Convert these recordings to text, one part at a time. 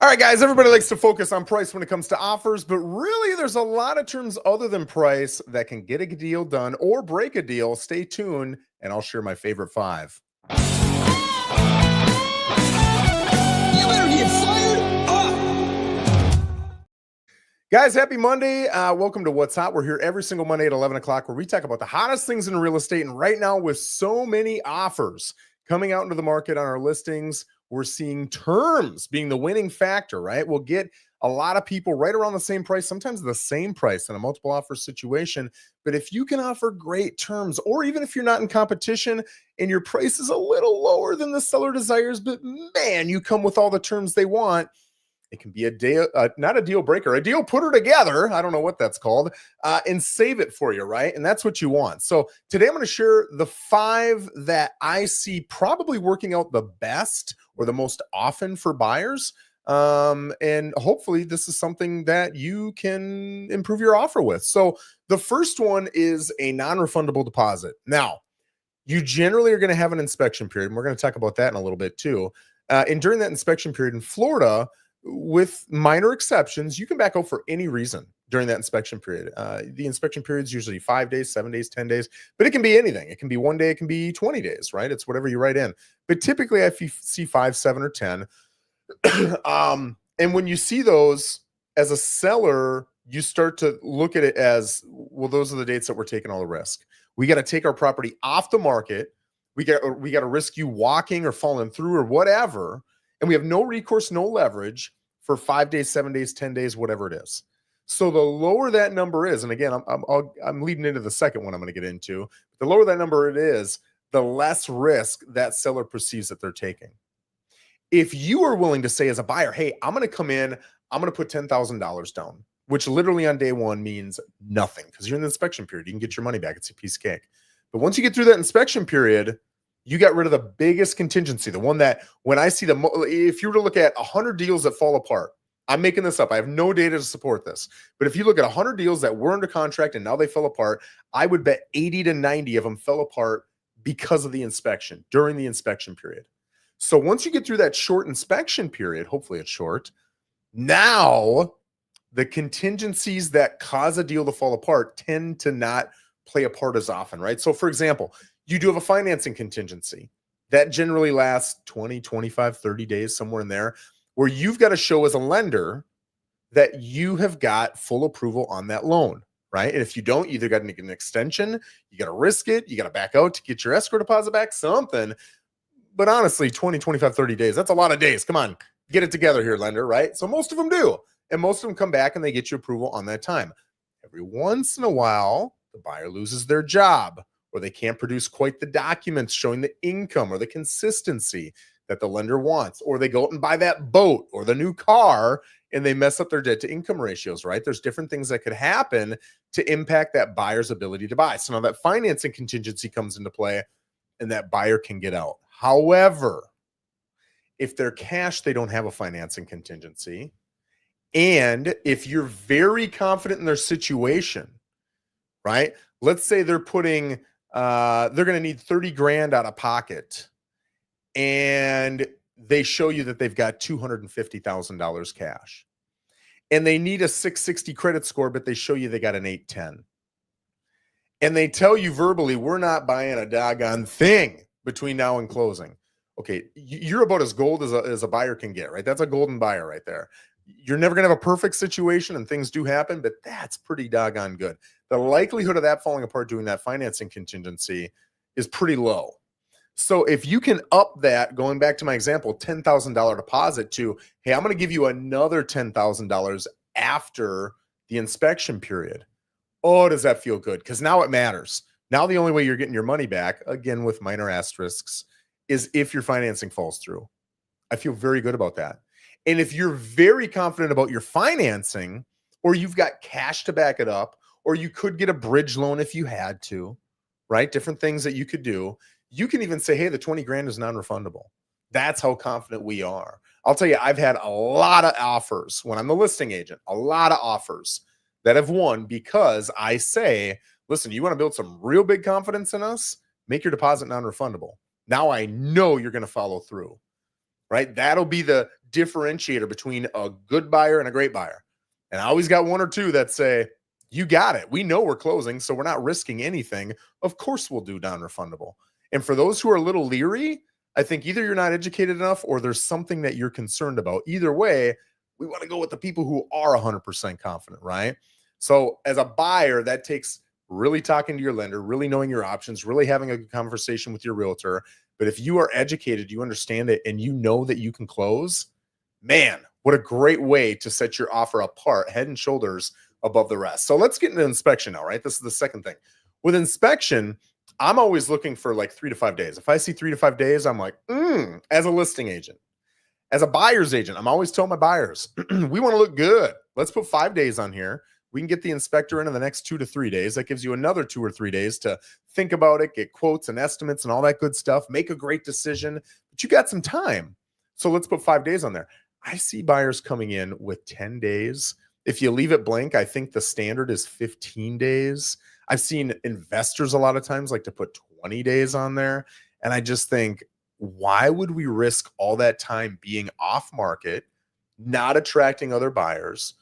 All right, guys, everybody likes to focus on price when it comes to offers, but really there's a lot of terms other than price that can get a deal done or break a deal. Stay tuned, and I'll share my favorite 5. You better get fired up. Guys, happy Monday. Welcome to What's Hot. We're here every single Monday at 11 o'clock where we talk about the hottest things in real estate. And right now, with so many offers coming out into the market on our listings, we're seeing terms being the winning factor, right? We'll get a lot of people right around the same price, sometimes the same price in a multiple offer situation. But if you can offer great terms, or even if you're not in competition and your price is a little lower than the seller desires, but man, you come with all the terms they want, it can be a deal, not a deal breaker, a deal putter together. I don't know what that's called, and save it for you, right? And that's what you want. So today I'm going to share the 5 that I see probably working out the best or the most often for buyers. And hopefully this is something that you can improve your offer with. So the first one is a non-refundable deposit. Now, you generally are going to have an inspection period, and we're going to talk about that in a little bit too. And during that inspection period in Florida, with minor exceptions, you can back out for any reason during that inspection period. The inspection period is usually 5 days, 7 days, 10 days, but it can be anything. It can be 1 day, it can be 20 days, right? It's whatever you write in. But typically I see 5, 7, or 10. And when you see those as a seller, you start to look at it as, well, those are the dates that we're taking all the risk. We got to take our property off the market. We got to risk you walking or falling through or whatever. And we have no recourse, no leverage for 5 days, 7 days, 10 days, whatever it is. So the lower that number is, and again, I'm leading into the second one I'm going to get into, the lower that number it is, the less risk that seller perceives that they're taking. If you are willing to say as a buyer, hey, I'm going to come in, I'm going to put $10,000 down, which literally on day one means nothing because you're in the inspection period. You can get your money back. It's a piece of cake. But once you get through that inspection period, you got rid of the biggest contingency, the one that when I see if you were to look at 100 deals that fall apart, I'm making this up. I have no data to support this. But if you look at 100 deals that were under contract and now they fell apart, I would bet 80 to 90 of them fell apart because of the inspection, during the inspection period. So once you get through that short inspection period, hopefully it's short, now the contingencies that cause a deal to fall apart tend to not play a part as often, right? So for example, you do have a financing contingency that generally lasts 20, 25, 30 days, somewhere in there, where you've got to show as a lender that you have got full approval on that loan, right? And if you don't, you either got to make an extension, you got to risk it, you got to back out to get your escrow deposit back, something. But honestly, 20, 25, 30 days, that's a lot of days. Come on, get it together here, lender, right? So most of them do. And most of them come back and they get you approval on that time. Every once in a while, the buyer loses their job, or they can't produce quite the documents showing the income or the consistency that the lender wants, or they go out and buy that boat or the new car and they mess up their debt to income ratios, right? There's different things that could happen to impact that buyer's ability to buy. So now that financing contingency comes into play and that buyer can get out. However, if they're cash, they don't have a financing contingency. And if you're very confident in their situation, right? Let's say they're putting they're going to need 30 grand out of pocket and they show you that they've got $250,000 cash and they need a 660 credit score, but they show you they got an 810. And they tell you verbally, we're not buying a doggone thing between now and closing. Okay, you're about as gold as a buyer can get, right? That's a golden buyer right there. You're never going to have a perfect situation and things do happen, but that's pretty doggone good. The likelihood of that falling apart doing that financing contingency is pretty low. So if you can up that, going back to my example, $10,000 deposit to, hey, I'm going to give you another $10,000 after the inspection period. Oh, does that feel good? Because now it matters. Now the only way you're getting your money back, again with minor asterisks, is if your financing falls through. I feel very good about that. And if you're very confident about your financing, or you've got cash to back it up, or you could get a bridge loan if you had to, right? Different things that you could do. You can even say, hey, the 20 grand is non-refundable. That's how confident we are. I'll tell you, I've had a lot of offers when I'm the listing agent, a lot of offers that have won because I say, listen, you want to build some real big confidence in us? Make your deposit non-refundable. Now I know you're going to follow through. Right? That'll be the differentiator between a good buyer and a great buyer. And I always got one or two that say, you got it. We know we're closing, so we're not risking anything. Of course we'll do non-refundable. And for those who are a little leery, I think either you're not educated enough or there's something that you're concerned about. Either way, we want to go with the people who are 100% confident, right? So as a buyer, that takes really talking to your lender, really knowing your options, really having a good conversation with your realtor. But if you are educated, you understand it, and you know that you can close, man, what a great way to set your offer apart, head and shoulders above the rest. So let's get into inspection now, right? This is the second thing. With inspection, I'm always looking for like 3 to 5 days. If I see 3 to 5 days, I'm like, as a listing agent. As a buyer's agent, I'm always telling my buyers, we want to look good. Let's put 5 days on here. We can get the inspector in the next 2 to 3 days. That gives you another 2 or 3 days to think about it, get quotes and estimates and all that good stuff, make a great decision. But you got some time. So let's put 5 days on there. I see buyers coming in with 10 days. If you leave it blank, I think the standard is 15 days. I've seen investors a lot of times like to put 20 days on there. And I just think, why would we risk all that time being off market, not attracting other buyers?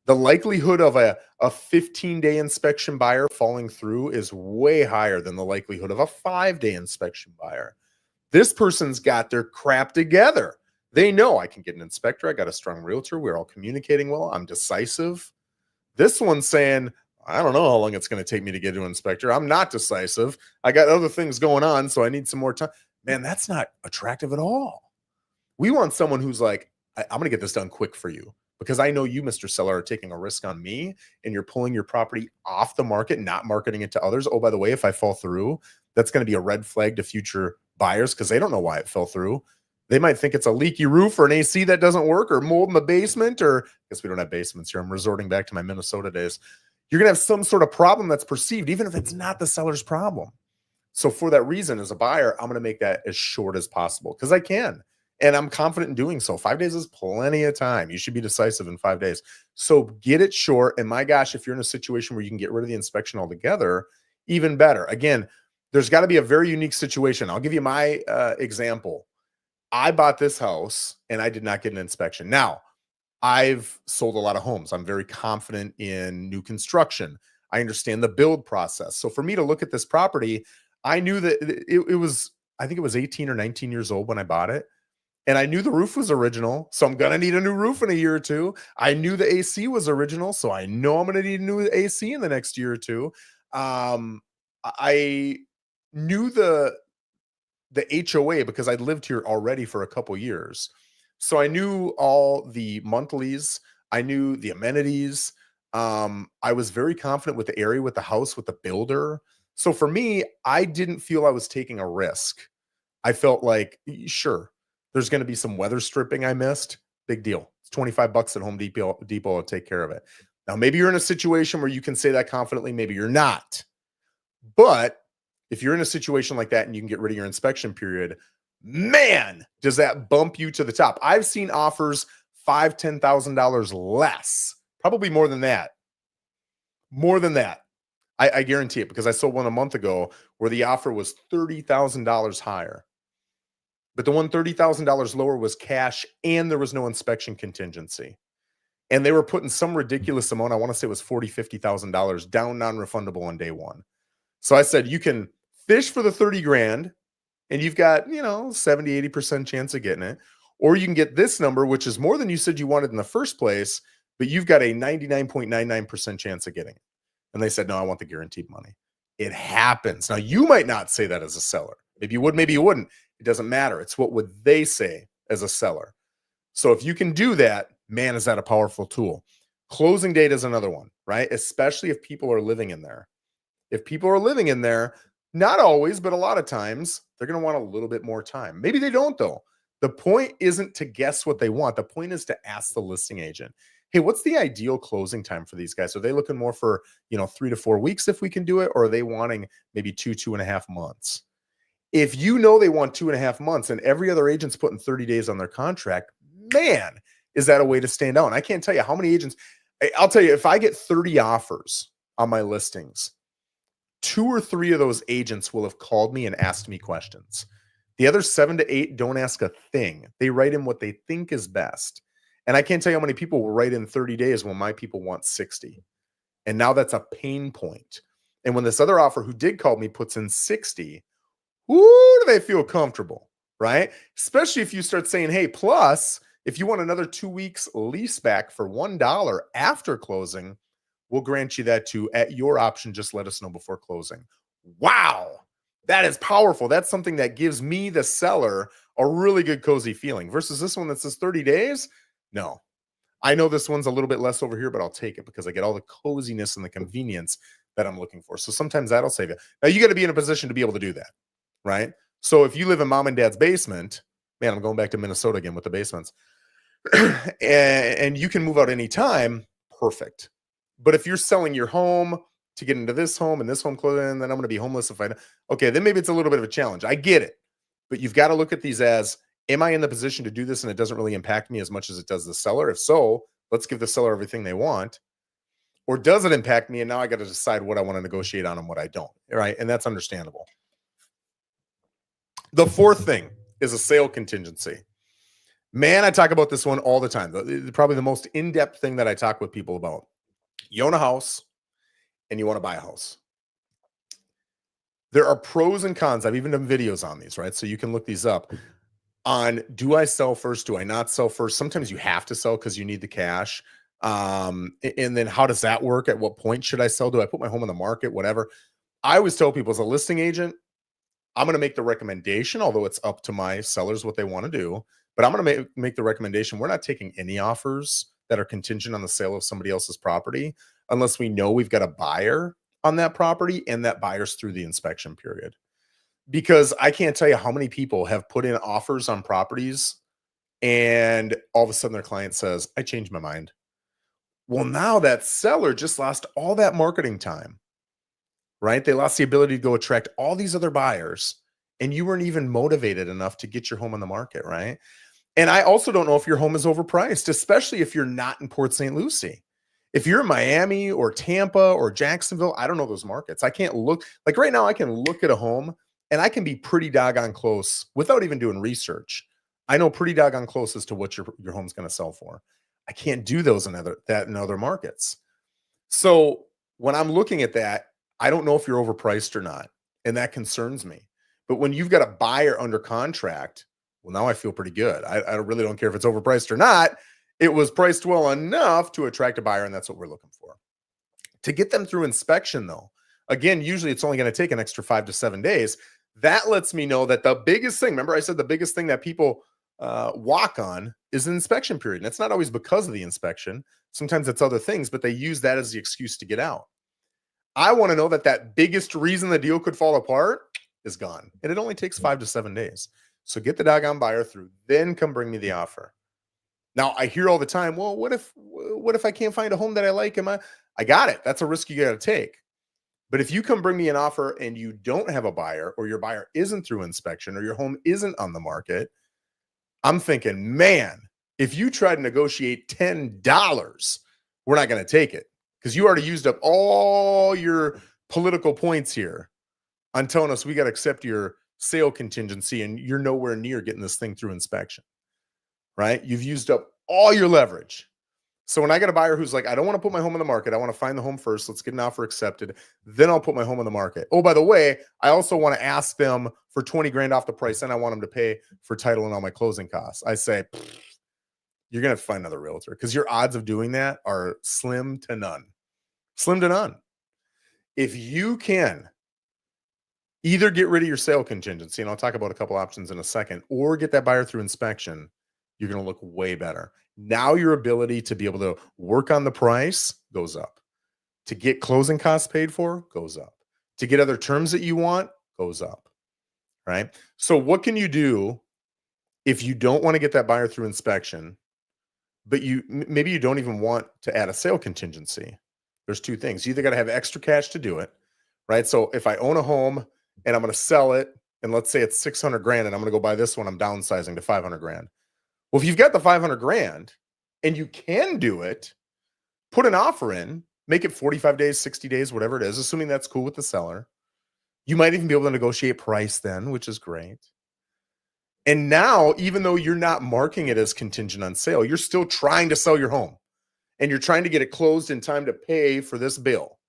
The likelihood of a 15-day inspection buyer falling through is way higher than the likelihood of a 5-day inspection buyer. This person's got their crap together. They know I can get an inspector. I got a strong realtor. We're all communicating well. I'm decisive. This one's saying, I don't know how long it's going to take me to get to an inspector. I'm not decisive. I got other things going on, so I need some more time. Man, that's not attractive at all. We want someone who's like, I'm going to get this done quick for you because I know you, Mr. Seller, are taking a risk on me and you're pulling your property off the market, not marketing it to others. Oh, by the way, if I fall through, that's going to be a red flag to future buyers because they don't know why it fell through. They might think it's a leaky roof or an AC that doesn't work or mold in the basement, or I guess we don't have basements here. I'm resorting back to my Minnesota days. You're going to have some sort of problem that's perceived, even if it's not the seller's problem. So for that reason, as a buyer, I'm going to make that as short as possible because I can. And I'm confident in doing so. 5 days is plenty of time. You should be decisive in 5 days. So get it short. And my gosh, if you're in a situation where you can get rid of the inspection altogether, even better. Again, there's got to be a very unique situation. I'll give you my example. I bought this house and I did not get an inspection. Now, I've sold a lot of homes. I'm very confident in new construction. I understand the build process. So for me to look at this property, I knew that it was, I think it was 18 or 19 years old when I bought it. And I knew the roof was original. So I'm going to need a new roof in a year or two. I knew the AC was original. So I know I'm going to need a new AC in the next year or two. I knew the HOA because I'd lived here already for a couple years. So I knew all the monthlies. I knew the amenities. I was very confident with the area, with the house, with the builder. So for me, I didn't feel I was taking a risk. I felt like, sure, there's going to be some weather stripping I missed. Big deal. It's $25 at Home Depot. Depot will take care of it. Now, maybe you're in a situation where you can say that confidently. Maybe you're not. But if you're in a situation like that and you can get rid of your inspection period, man, does that bump you to the top. I've seen offers $5,000, $10,000 less, probably more than that. More than that. I guarantee it because I sold one a month ago where the offer was $30,000 higher. But the one $30,000 lower was cash and there was no inspection contingency. And they were putting some ridiculous amount, I want to say it was $40,000, $50,000 down non-refundable on day one. So I said, you can fish for the 30 grand and you've got, 70, 80% chance of getting it. Or you can get this number, which is more than you said you wanted in the first place, but you've got a 99.99% chance of getting it. And they said, no, I want the guaranteed money. It happens. Now, you might not say that as a seller. Maybe you would, maybe you wouldn't. It doesn't matter. It's what would they say as a seller. So if you can do that, man, is that a powerful tool. Closing date is another one, right? Especially if people are living in there. If people are living in there, not always, but a lot of times, they're going to want a little bit more time. Maybe they don't, though. The point isn't to guess what they want. The point is to ask the listing agent, hey, what's the ideal closing time for these guys? Are they looking more for, 3 to 4 weeks if we can do it? Or are they wanting maybe 2.5 months? If you know they want 2.5 months and every other agent's putting 30 days on their contract, man, is that a way to stand out? And I can't tell you how many agents, I'll tell you, if I get 30 offers on my listings, 2 or 3 of those agents will have called me and asked me questions. The other 7 to 8 don't ask a thing. They write in what they think is best. And I can't tell you how many people will write in 30 days when my people want 60. And now that's a pain point. And when this other offer who did call me puts in 60, who do they feel comfortable, right? Especially if you start saying, hey, plus, if you want another 2 weeks lease back for $1 after closing, we'll grant you that too at your option. Just let us know before closing. Wow. That is powerful. That's something that gives me, the seller, a really good cozy feeling versus this one that says 30 days. No, I know this one's a little bit less over here, but I'll take it because I get all the coziness and the convenience that I'm looking for. So sometimes that'll save you. Now you got to be in a position to be able to do that, right? So if you live in mom and dad's basement, man, I'm going back to Minnesota again with the basements, and you can move out anytime, perfect. But if you're selling your home to get into this home and this home closing, then I'm going to be homeless if I, okay, then maybe it's a little bit of a challenge. I get it. But you've got to look at these as, am I in the position to do this and it doesn't really impact me as much as it does the seller? If so, let's give the seller everything they want. Or does it impact me? And now I got to decide what I want to negotiate on and what I don't. Right. And that's understandable. The fourth thing is a sale contingency. Man, I talk about this one all the time. Probably the most in-depth thing that I talk with people about. You own a house and you want to buy a house. There are pros and cons. I've even done videos on these, right? So you can look these up on, do I sell first? Do I not sell first? Sometimes you have to sell because you need the cash. And then how does that work? At what point should I sell? Do I put my home on the market? Whatever. I always tell people as a listing agent, I'm going to make the recommendation, although it's up to my sellers what they want to do. But I'm going to make the recommendation. We're not taking any offers that are contingent on the sale of somebody else's property unless we know we've got a buyer on that property and that buyer's through the inspection period. Because I can't tell you how many people have put in offers on properties and all of a sudden their client says, I changed my mind. Well, now that seller just lost all that marketing time, right? They lost the ability to go attract all these other buyers and you weren't even motivated enough to get your home on the market, right? And I also don't know if your home is overpriced, especially if you're not in Port St. Lucie. If you're in Miami or Tampa or Jacksonville, I don't know those markets. I can't look, like right now I can look at a home and I can be pretty doggone close without even doing research. I know pretty doggone close as to what your home's going to sell for. I can't do those in other markets. So when I'm looking at that, I don't know if you're overpriced or not. And that concerns me. But when you've got a buyer under contract, well, now I feel pretty good. I really don't care if it's overpriced or not. It was priced well enough to attract a buyer, and that's what we're looking for. To get them through inspection, though, again, usually it's only going to take an extra 5 to 7 days. That lets me know that the biggest thing, remember I said the biggest thing that people walk on is the inspection period. And it's not always because of the inspection. Sometimes it's other things, but they use that as the excuse to get out. I want to know that that biggest reason the deal could fall apart is gone. And it only takes 5 to 7 days. So get the doggone buyer through, then come bring me the offer. Now I hear all the time, well, what if I can't find a home that I like? I got it. That's a risk you got to take. But if you come bring me an offer and you don't have a buyer or your buyer isn't through inspection or your home isn't on the market, I'm thinking, man, if you try to negotiate $10, we're not going to take it because you already used up all your political points here on telling us we got to accept your sale contingency and you're nowhere near getting this thing through inspection, right? You've used up all your leverage. So when I got a buyer who's like, I don't want to put my home on the market. I want to find the home first. Let's get an offer accepted. Then I'll put my home on the market. Oh, by the way, I also want to ask them for 20 grand off the price. And I want them to pay for title and all my closing costs. I say, you're going to have to find another realtor because your odds of doing that are slim to none. Slim to none. If you can either get rid of your sale contingency, and I'll talk about a couple options in a second, or get that buyer through inspection, you're going to look way better. Now your ability to be able to work on the price goes up. To get closing costs paid for goes up. To get other terms that you want goes up, right? So what can you do if you don't want to get that buyer through inspection, but maybe you don't even want to add a sale contingency? There's two things. You either got to have extra cash to do it, right? So if I own a home and I'm going to sell it, and let's say it's 600 grand and I'm going to go buy this one, I'm downsizing to 500 grand. Well, if you've got the 500 grand and you can do it, put an offer in, make it 45 days, 60 days, whatever it is, assuming that's cool with the seller. You might even be able to negotiate price then, which is great. And now, even though you're not marking it as contingent on sale, you're still trying to sell your home and you're trying to get it closed in time to pay for this bill.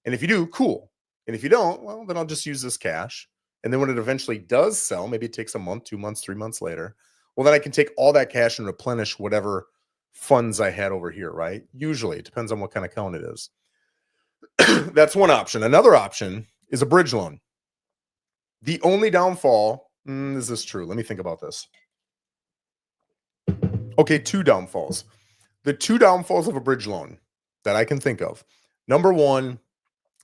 And if you do, cool. And if you don't, well, then I'll just use this cash. And then when it eventually does sell, maybe it takes a month, 2 months, 3 months later. Well, then I can take all that cash and replenish whatever funds I had over here, right? Usually, it depends on what kind of account it is. That's one option. Another option is a bridge loan. The only downfall, is this true? Let me think about this. Okay, two downfalls. The two downfalls of a bridge loan that I can think of. Number one,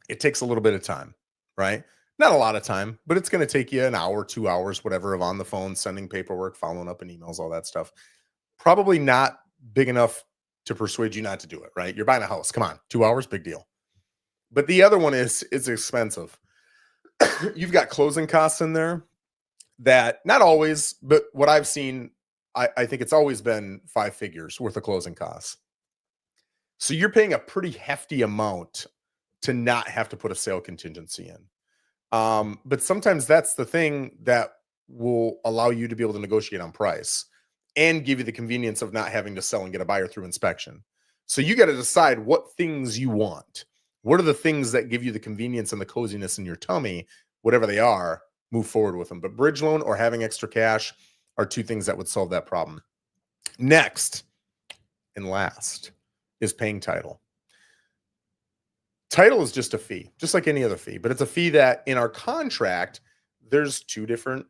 it takes a little bit of time, right? Not a lot of time, but it's going to take you an hour, 2 hours, whatever, of on the phone, sending paperwork, following up in emails, all that stuff. Probably not big enough to persuade you not to do it, right? You're buying a house. Come on, 2 hours, big deal. But the other one is it's expensive. You've got closing costs in there that not always, but what I've seen, I think it's always been 5 figures worth of closing costs. So you're paying a pretty hefty amount to not have to put a sale contingency in. But sometimes that's the thing that will allow you to be able to negotiate on price and give you the convenience of not having to sell and get a buyer through inspection. So you got to decide what things you want. What are the things that give you the convenience and the coziness in your tummy, whatever they are, move forward with them. But bridge loan or having extra cash are two things that would solve that problem. Next and last is paying title. Title is just a fee, just like any other fee, but it's a fee that in our contract, there's two different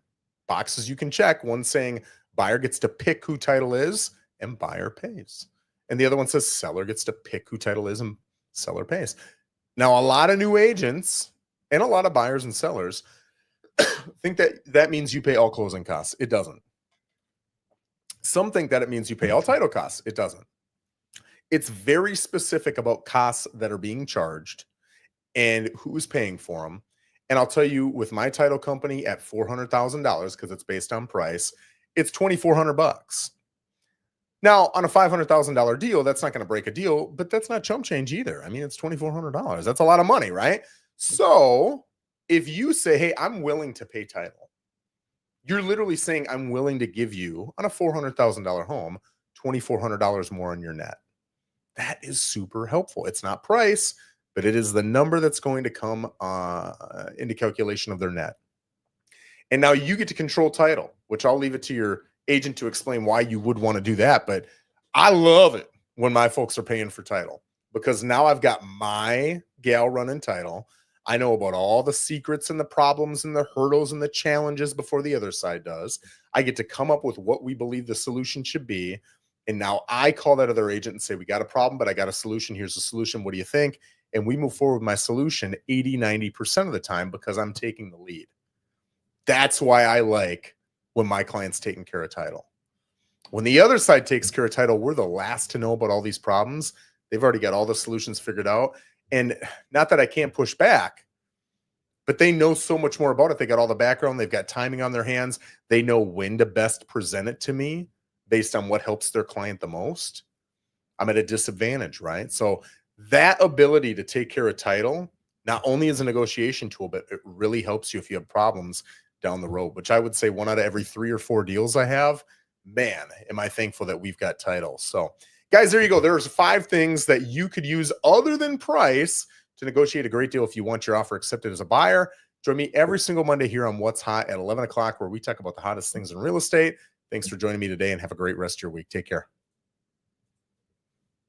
boxes you can check. One saying buyer gets to pick who title is and buyer pays. And the other one says seller gets to pick who title is and seller pays. Now, a lot of new agents and a lot of buyers and sellers think that that means you pay all closing costs. It doesn't. Some think that it means you pay all title costs. It doesn't. It's very specific about costs that are being charged and who's paying for them. And I'll tell you, with my title company at $400,000, because it's based on price, it's $2,400. Now, on a $500,000 deal, that's not going to break a deal, but that's not chump change either. I mean, it's $2,400. That's a lot of money, right? So if you say, hey, I'm willing to pay title, you're literally saying, I'm willing to give you, on a $400,000 home, $2,400 more on your net. That is super helpful. It's not price, but it is the number that's going to come into calculation of their net. And now you get to control title, which I'll leave it to your agent to explain why you would want to do that. But I love it when my folks are paying for title, because now I've got my gal running title. I know about all the secrets and the problems and the hurdles and the challenges before the other side does. I get to come up with what we believe the solution should be. And now I call that other agent and say, we got a problem, but I got a solution. Here's the solution. What do you think? And we move forward with my solution 80, 90% of the time because I'm taking the lead. That's why I like when my client's taking care of title. When the other side takes care of title, we're the last to know about all these problems. They've already got all the solutions figured out. And not that I can't push back, but they know so much more about it. They got all the background. They've got timing on their hands. They know when to best present it to me based on what helps their client the most. I'm at a disadvantage, right? So that ability to take care of title not only is a negotiation tool, but it really helps you if you have problems down the road, which I would say 1 out of every 3 or 4 deals I have, man, am I thankful that we've got title. So guys, there you go. There's 5 things that you could use other than price to negotiate a great deal if you want your offer accepted as a buyer. Join me every single Monday here on What's Hot at 11 o'clock, where we talk about the hottest things in real estate. Thanks for joining me today and have a great rest of your week. Take care.